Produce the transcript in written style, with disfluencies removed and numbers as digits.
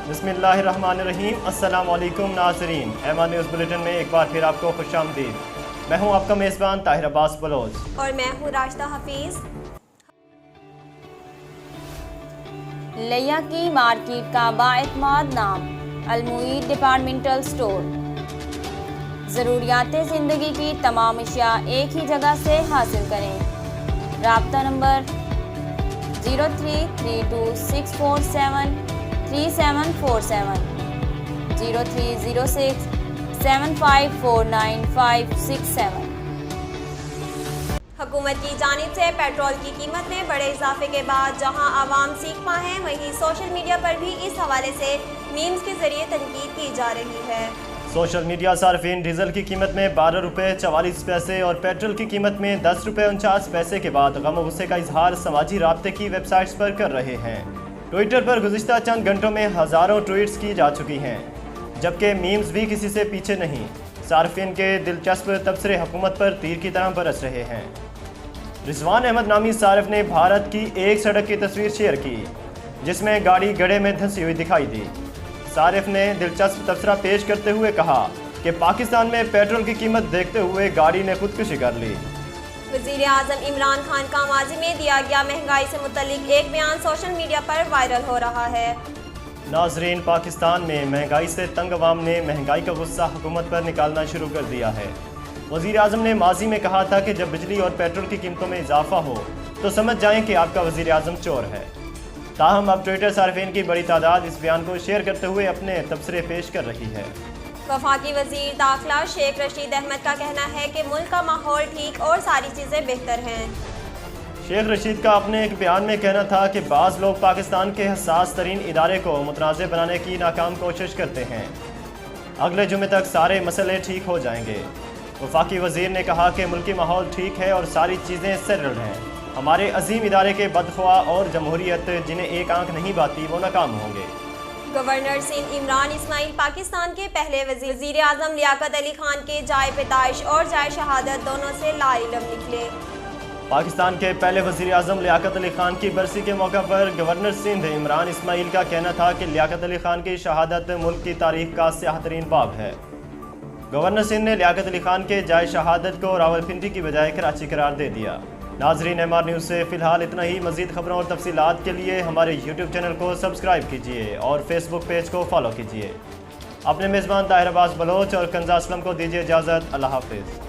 बिस्मिल्लाहिर्रहमानिर्रहीम। अस्सलाम वालेकुम नाज़रीन, एमआर न्यूज़ बुलेटिन में एक बार फिर आपको खुशामदीद। मैं हूं आपका मेज़बान ताहिर अब्बास बलोच और मैं हूं राशिदा हफीज़। लिया की मार्केट का बाएतमाद नाम अलमुईद डिपार्टमेंटल स्टोर। ज़रूरियात ज़िंदगी की तमाम अशिया एक ही जगह से हासिल करें। राब्ता नंबर 0332647347 030675495567। हुकूमत की जानिब से पेट्रोल की कीमत में बड़े इजाफे के बाद जहां आवाम सीखमा है, वहीं सोशल मीडिया पर भी इस हवाले से मीम्स के जरिए तनकीद की जा रही है। सोशल मीडिया सार्फिन डीजल की कीमत में 12 रुपये 44 पैसे और पेट्रोल की कीमत में 10 रुपये 49 पैसे के बाद गम गुस्से का इजहार समाजी राब्ते की वेबसाइट्स पर कर रहे हैं। ट्विटर पर गुज़िश्ता चंद घंटों में हज़ारों ट्वीट्स की जा चुकी हैं, जबकि मीम्स भी किसी से पीछे नहीं। सार्फिन के दिलचस्प तबसरे हुकूमत पर तीर की तरह बरस रहे हैं। रिजवान अहमद नामी सारिफ ने भारत की एक सड़क की तस्वीर शेयर की, जिसमें गाड़ी गड्ढे में धंसी हुई दिखाई दी। सारिफ ने दिलचस्प तबसरा पेश करते हुए कहा कि पाकिस्तान में पेट्रोल की कीमत देखते हुए गाड़ी ने खुदकुशी कर ली। वज़ीर आज़म इमरान खान का माजी में दिया गया महंगाई से मुतल्लिक एक बयान सोशल मीडिया पर वायरल हो रहा है। नाजरीन, पाकिस्तान में महंगाई से तंग अवाम ने महंगाई का गुस्सा हुकूमत पर निकालना शुरू कर दिया है। वज़ीर आज़म ने माजी में कहा था कि जब बिजली और पेट्रोल की कीमतों में इजाफा हो तो समझ जाएं कि आपका वज़ीर आज़म चोर है। ताहम अब ट्विटर सार्फिन की बड़ी तादाद इस बयान को शेयर करते हुए अपने तबसरे पेश कर रही है। वफाकी वज़ीर दाखिला शेख रशीद अहमद का कहना है कि मुल्क का माहौल ठीक और सारी चीज़ें बेहतर हैं। शेख रशीद का अपने एक बयान में कहना था कि बाज़ लोग पाकिस्तान के हसास तरीन इदारे को मुतनाज़ बनाने की नाकाम कोशिश करते हैं। अगले जुमे तक सारे मसले ठीक हो जाएंगे। वफाकी वज़ीर ने कहा कि मुल्की माहौल ठीक है और सारी चीज़ें सेटल्ड हैं। हमारे अजीम इदारे के बदख्वा और जमहूरियत जिन्हें एक आंख नहीं बाती वो नाकाम होंगे। गवर्नर सिंध इमरान इस्माइल पाकिस्तान के पहले वज़ीर आज़म लियाकत अली खान के जाए पैदाइश और जाए शहादत दोनों से लाइलम निकले। पाकिस्तान के पहले वज़ीर आज़म लियाकत अली खान की बरसी के मौका पर गवर्नर सिंध इमरान इस्माइल का कहना था कि लियाकत अली खान की शहादत मुल्क की तारीख का स्याहतरीन बाब है। गवर्नर सिंध ने लियाकत अली खान के जाए शहादत को रावलपिंडी की बजाय कराची करार दे दिया। नाजरीन, एमआर न्यूज़ से फ़िलहाल इतना ही। मज़ीद खबरों और तफसीलात के लिए हमारे यूट्यूब चैनल को सब्सक्राइब कीजिए और फेसबुक पेज को फॉलो कीजिए। अपने मेज़बान ताहिर अब्बास बलोच और कंजा असलम को दीजिए इजाज़त। अल्लाह हाफ़िज़।